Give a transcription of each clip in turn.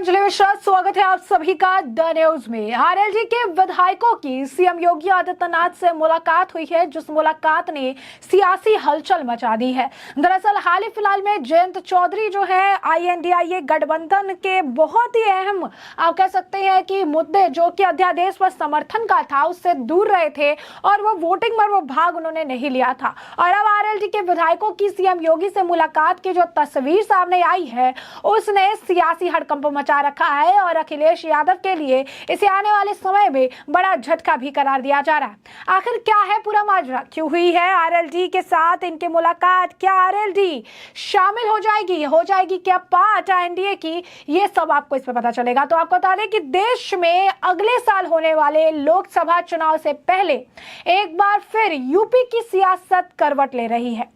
अंजलि मिश्रा, स्वागत है आप सभी का द न्यूज में। आरएलडी के विधायकों की सीएम योगी आदित्यनाथ से मुलाकात हुई है, जिस मुलाकात ने सियासी हलचल मचा दी है। दरअसल हाल ही फिलहाल में जयंत चौधरी जो है आईएनडीआईए गठबंधन के बहुत ही अहम आप कह सकते हैं कि मुद्दे जो कि अध्यादेश पर समर्थन का था उससे दूर रहे थे और वो वोटिंग में वो भाग उन्होंने नहीं लिया था। और अब आरएलडी के विधायकों की सीएम योगी से मुलाकात की जो तस्वीर सामने आई है उसने सियासी हड़कंप मचा रखा है और अखिलेश यादव के लिए इसे आने वाले समय में बड़ा झटका भी करार दिया जा रहा है। आखिर क्या है पूरा माजरा, क्यों हुई है आरएलडी के साथ इनकी मुलाकात, क्या आरएलडी शामिल हो जाएगी क्या पार्ट एनडीए की, ये सब आपको इसमें पता चलेगा। तो आपको बता दें कि देश में अगले साल होने वाले लोकसभा चुनाव से पहले एक बार फिर यूपी की सियासत करवट ले रही है।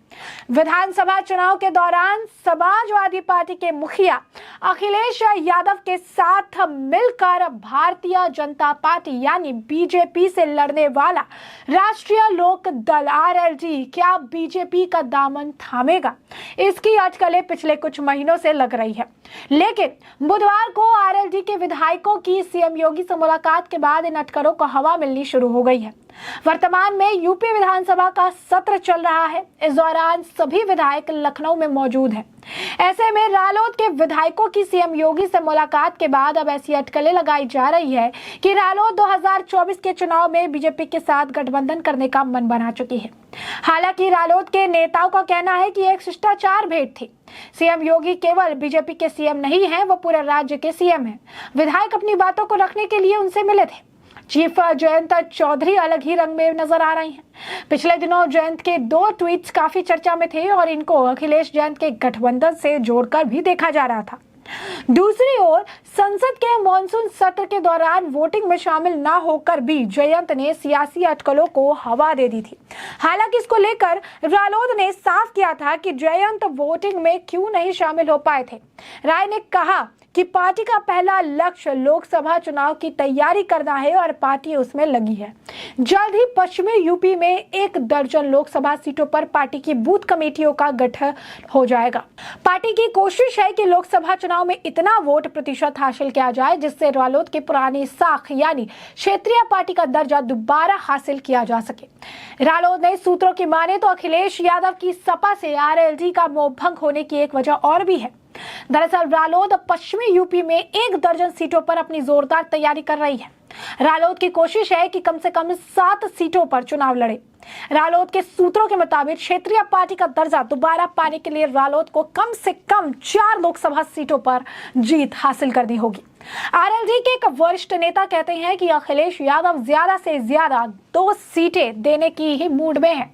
विधानसभा चुनाव के दौरान समाजवादी पार्टी के मुखिया अखिलेश यादव के साथ मिलकर भारतीय जनता पार्टी यानी बीजेपी से लड़ने वाला राष्ट्रीय लोक दल आरएलडी क्या बीजेपी का दामन थामेगा, इसकी अटकलें पिछले कुछ महीनों से लग रही है। लेकिन बुधवार को आरएलडी के विधायकों की सीएम योगी से मुलाकात के बाद इन अटकलों को हवा मिलनी शुरू हो गई है। वर्तमान में यूपी विधानसभा का सत्र चल रहा है। इस दौरान सभी विधायक लखनऊ में मौजूद हैं। ऐसे में रालोद के विधायकों की सीएम योगी से मुलाकात के बाद अब ऐसी अटकलें लगाई जा रही है कि रालोद 2024 के चुनाव में बीजेपी के साथ गठबंधन करने का मन बना चुकी है। हालांकि रालोद के नेताओं का कहना है कि एक शिष्टाचार भेंट थी। सीएम योगी केवल बीजेपी के सीएम नहीं है, वो पूरे राज्य के सीएम हैं। विधायक अपनी बातों को रखने के लिए उनसे मिले थे। चीफ जयंत चौधरी अलग ही रंग में नजर आ रही हैं। पिछले दिनों जयंत के 2 ट्वीट्स काफी चर्चा में थे और इनको अखिलेश जयंत के गठबंधन से जोड़कर भी देखा जा रहा था। दूसरी ओर संसद के मॉनसून सत्र के दौरान वोटिंग में शामिल ना होकर भी जयंत ने सियासी अटकलों को हवा दे दी थी। हालांकि इसको लेकर रालोद ने साफ किया था कि जयंत वोटिंग में क्यों नहीं शामिल हो पाए थे। राय ने कहा कि पार्टी का पहला लक्ष्य लोकसभा चुनाव की तैयारी करना है और पार्टी उसमें लगी है। जल्द ही पश्चिमी यूपी में 1 दर्जन लोकसभा सीटों पर पार्टी की बूथ कमेटियों का गठन हो जाएगा। पार्टी की कोशिश है कि लोकसभा चुनाव में इतना वोट प्रतिशत हासिल किया जाए जिससे रालोद की पुरानी साख यानी क्षेत्रीय पार्टी का दर्जा दोबारा हासिल किया जा सके। रालोद ने सूत्रों की माने तो अखिलेश यादव की सपा से आरएलडी का मोहभंग होने की एक वजह और भी है। दरअसल रालोद पश्चिमी यूपी में 1 दर्जन सीटों पर अपनी जोरदार तैयारी कर रही है। रालोद की कोशिश है कि कम से कम 7 सीटों पर चुनाव लड़े। रालोद के सूत्रों के मुताबिक क्षेत्रीय पार्टी का दर्जा दोबारा पाने के लिए रालोद को कम से कम 4 लोकसभा सीटों पर जीत हासिल करनी होगी। आरएलडी के एक वरिष्ठ नेता कहते हैं कि अखिलेश यादव ज्यादा से ज्यादा 2 सीटें देने की ही मूड में है,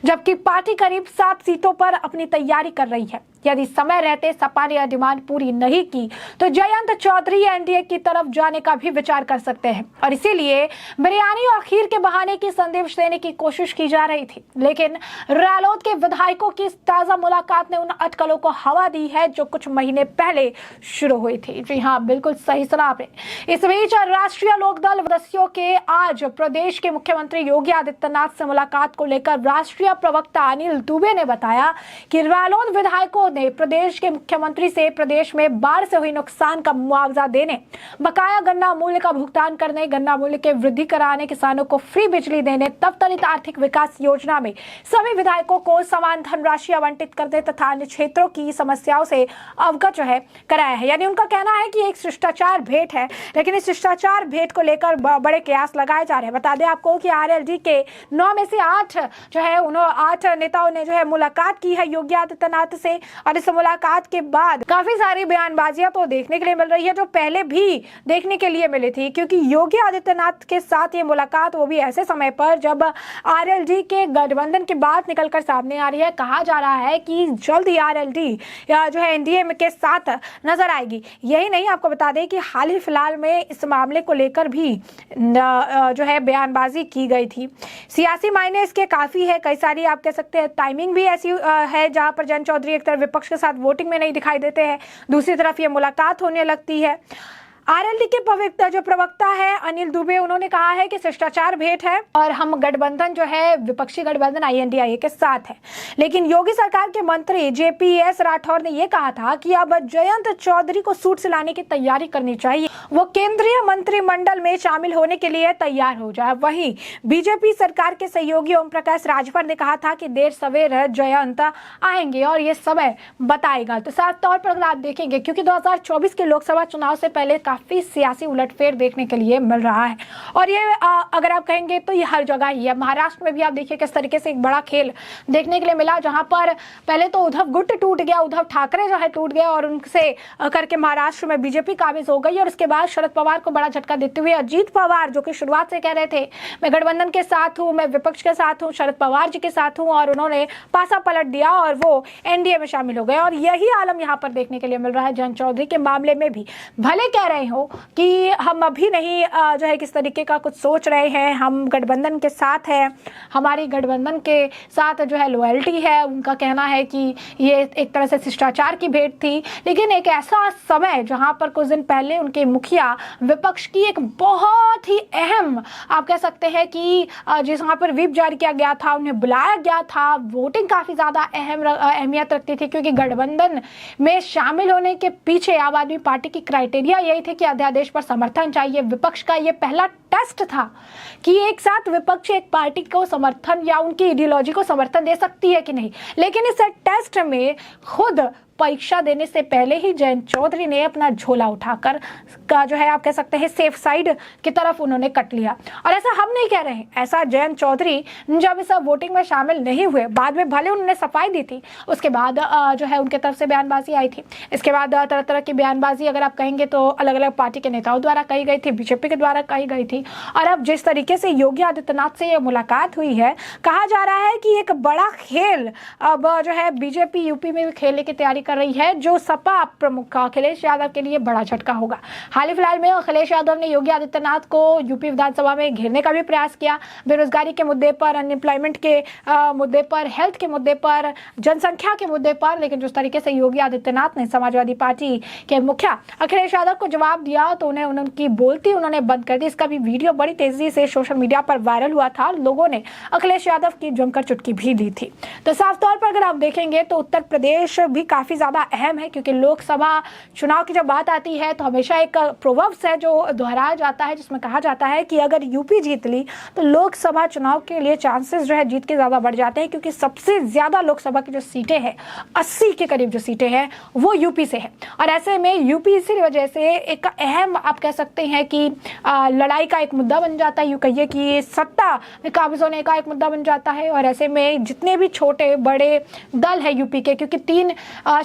जबकि पार्टी करीब 7 सीटों पर अपनी तैयारी कर रही है। यदि समय रहते सपा ने यह डिमांड पूरी नहीं की तो जयंत चौधरी एनडीए की तरफ जाने का भी विचार कर सकते हैं और इसीलिए बिरयानी और खीर के बहाने की संदेश देने की कोशिश की जा रही थी। लेकिन रालोद के विधायकों की ताजा मुलाकात ने उन अटकलों को हवा दी है जो कुछ महीने पहले शुरू हुई थी। जी हाँ, बिल्कुल सही सुना आपने। इस बीच राष्ट्रीय लोकदल सदस्यों के आज प्रदेश के मुख्यमंत्री योगी आदित्यनाथ से मुलाकात को लेकर राष्ट्रीय प्रवक्ता अनिल दुबे ने बताया कि रालोद विधायकों ने प्रदेश के मुख्यमंत्री से प्रदेश में बाढ़ से हुई नुकसान का मुआवजा देने, बकाया गन्ना मूल्य का भुगतान करने, गन्ना मूल्य के वृद्धि कराने, किसानों को फ्री बिजली देने, तब त्वरित आर्थिक विकास योजना में सभी विधायकों को समान धनराशि आवंटित करने तथा अन्य क्षेत्रों की समस्याओं से अवगत जो है कराया है। यानी उनका कहना है कि एक शिष्टाचार भेंट है, लेकिन इस शिष्टाचार भेंट को लेकर बड़े कयास लगाए जा रहे हैं। बता दें आपको कि आरएलडी के 9 में से 8 जो है 8 नेताओं ने जो है मुलाकात की है योगी आदित्यनाथ से और इस मुलाकात के बाद काफी सारी बयानबाजियां तो देखने के लिए मिल रही है जो पहले भी देखने के लिए मिली थी, क्योंकि योगी आदित्यनाथ के साथ ये मुलाकात वो भी ऐसे समय पर जब आरएलडी के गठबंधन की बात निकलकर सामने आ रही है। कहा जा रहा है कि जल्द ही आरएलडी जो है एनडीए के साथ नजर आएगी। यही नहीं, आपको बता दें कि हाल ही फिलहाल में इस मामले को लेकर भी जो है बयानबाजी की गई थी। सियासी मायने इसके काफी है, कई सारी आप कह सकते हैं टाइमिंग भी ऐसी है जहां पर जयंत चौधरी एक तरफ विपक्ष के साथ वोटिंग में नहीं दिखाई देते हैं, दूसरी तरफ ये मुलाकात होने लगती है। आरएलडी के पवित्र जो प्रवक्ता है अनिल दुबे, उन्होंने कहा है कि शिष्टाचार भेंट है और हम गठबंधन जो है विपक्षी गठबंधन INDIA के साथ है। लेकिन योगी सरकार के मंत्री JPS राठौर ने यह कहा था कि अब जयंत चौधरी को सूट से लाने की तैयारी करनी चाहिए, वो केंद्रीय मंत्रिमंडल में शामिल होने के लिए तैयार हो जाए। वहीं बीजेपी सरकार के सहयोगी ओम प्रकाश राजभर ने कहा था कि देर सवेर जयंत आएंगे और ये समय बताएगा। तो साफ तौर पर अगर आप देखेंगे, क्योंकि 2024 के लोकसभा चुनाव से पहले काफी सियासी उलटफेर देखने के लिए मिल रहा है और ये अगर आप कहेंगे तो ये हर जगह ही है। महाराष्ट्र में भी आप देखिए किस तरीके से एक बड़ा खेल देखने के लिए मिला, जहां पर पहले तो उद्धव गुट टूट गया, उद्धव ठाकरे जो है टूट गया और उनसे करके महाराष्ट्र में बीजेपी काबिज हो गई और उसके बाद शरद पवार को बड़ा झटका देते हुए अजीत पवार, जो कि शुरुआत से कह रहे थे मैं गठबंधन के साथ हूं, मैं विपक्ष के साथ हूं, शरद पवार जी के साथ हूं, और उन्होंने पासा पलट दिया और वो NDA में शामिल हो गए। और यही आलम यहाँ पर देखने के लिए मिल रहा है जयंत चौधरी के मामले में भी। भले कह रहे हो कि हम अभी नहीं जो है किस तरीके का कुछ सोच रहे हैं, हम गठबंधन के साथ हैं, हमारी गठबंधन के साथ जो है लॉयल्टी है, उनका कहना है कि ये एक तरह से शिष्टाचार की भेंट थी। लेकिन एक ऐसा समय जहां पर कुछ दिन पहले उनके मुखिया विपक्ष की एक बहुत ही अहम आप कह सकते हैं कि जहां पर व्हिप जारी किया गया था, उन्हें बुलाया गया था, वोटिंग काफी ज्यादा अहमियत रखती थी क्योंकि गठबंधन में शामिल होने के पीछे आम आदमी पार्टी की क्राइटेरिया यही थे कि अध्यादेश पर समर्थन चाहिए। विपक्ष का ये पहला टेस्ट था कि एक साथ विपक्ष एक पार्टी को समर्थन या उनकी आइडियोलॉजी को समर्थन दे सकती है कि नहीं। लेकिन इस टेस्ट में खुद परीक्षा देने से पहले ही जयंत चौधरी ने अपना झोला उठाकर का जो है आप कह सकते हैं सेफ साइड की तरफ उन्होंने कट लिया। और ऐसा हम नहीं कह रहे हैं, ऐसा जयंत चौधरी जब इस वोटिंग में शामिल नहीं हुए, बाद में भले उन्होंने सफाई दी थी, उसके बाद जो है उनके तरफ से बयानबाजी आई थी। इसके बाद तरह तरह की बयानबाजी अगर आप कहेंगे तो अलग अलग पार्टी के नेताओं द्वारा कही गई थी, बीजेपी के द्वारा कही गई थी। और अब जिस तरीके से योगी आदित्यनाथ से ये मुलाकात हुई है, कहा जा रहा है कि एक बड़ा खेल अब जो है बीजेपी यूपी में भी खेलने की तैयारी कर रही है, जो सपा प्रमुख अखिलेश यादव के लिए बड़ा झटका होगा। हाल ही फिलहाल में अखिलेश यादव ने योगी आदित्यनाथ को यूपी विधानसभा में घेरने का भी प्रयास किया, बेरोजगारी के मुद्दे पर, अनएम्प्लॉयमेंट के मुद्दे पर, हेल्थ के मुद्दे पर, जनसंख्या के मुद्दे पर। लेकिन जिस तरीके से योगी आदित्यनाथ ने समाजवादी पार्टी के मुखिया अखिलेश यादव को जवाब दिया तो उनकी बोलती उन्होंने बंद कर दी। इसका भी वीडियो बड़ी तेजी से सोशल मीडिया पर वायरल हुआ था, लोगों ने अखिलेश यादव की जमकर चुटकी भी दी थी। तो साफ तौर पर अगर आप देखेंगे तो उत्तर प्रदेश भी काफी ज्यादा अहम है, क्योंकि लोकसभा चुनाव की जब बात आती है तो हमेशा एक प्रोवर्ब्स है जो दोहराया जाता है, जिसमें कहा जाता है कि अगर यूपी जीत ली तो लोकसभा चुनाव के लिए चांसेस जो है जीत के ज्यादा बढ़ जाते हैं, क्योंकि सबसे ज्यादा लोकसभा की जो सीटें हैं 80 के करीब जो सीटें हैं वो यूपी से है। और ऐसे में यूपी इसी वजह से एक अहम आप कह सकते हैं कि लड़ाई का एक मुद्दा बन जाता है, यूं कहिए कि सत्ता में काबिज होने का एक मुद्दा बन जाता है। और ऐसे में जितने भी छोटे बड़े दल है यूपी के, क्योंकि 3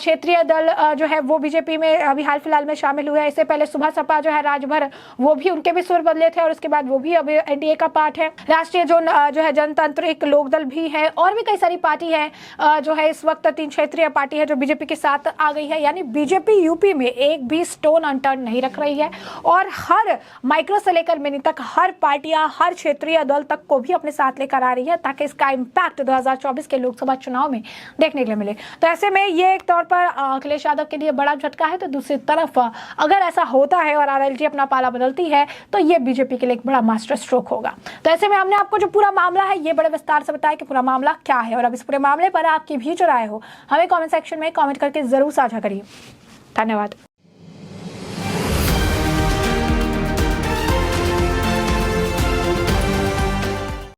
क्षेत्रीय दल जो है वो बीजेपी में अभी हाल फिलहाल में शामिल हुए हैं। इससे पहले सुबह सपा जो है राजभर, वो भी उनके भी सुर बदले थे और उसके बाद वो भी अभी NDA का पार्ट है। राष्ट्रीय जो है जनतांत्रिक लोकदल भी है और भी कई सारी पार्टी है जो है इस वक्त 3 क्षेत्रीय पार्टी है जो बीजेपी के साथ आ गई है। यानी बीजेपी यूपी में एक भी स्टोन अनटर्न नहीं रख रही है और हर माइक्रो से लेकर मिनी तक हर पार्टियां, हर क्षेत्रीय दल तक को भी अपने साथ लेकर आ रही है, ताकि इसका इम्पैक्ट 2024 के लोकसभा चुनाव में देखने के लिए मिले। तो ऐसे में ये एक तौर पर अखिलेश यादव के लिए बड़ा झटका है। तो दूसरी तरफ अगर ऐसा होता है और RLD अपना पाला बदलती है तो ये बीजेपी के लिए एक बड़ा मास्टर स्ट्रोक होगा। तो ऐसे में हमने आपको जो पूरा मामला है ये बड़े विस्तार से बताया कि पूरा मामला क्या है, और अब इस पूरे मामले पर आपकी भी जो राय हो हमें कमेंट सेक्शन में कमेंट करके जरूर साझा करिए। धन्यवाद।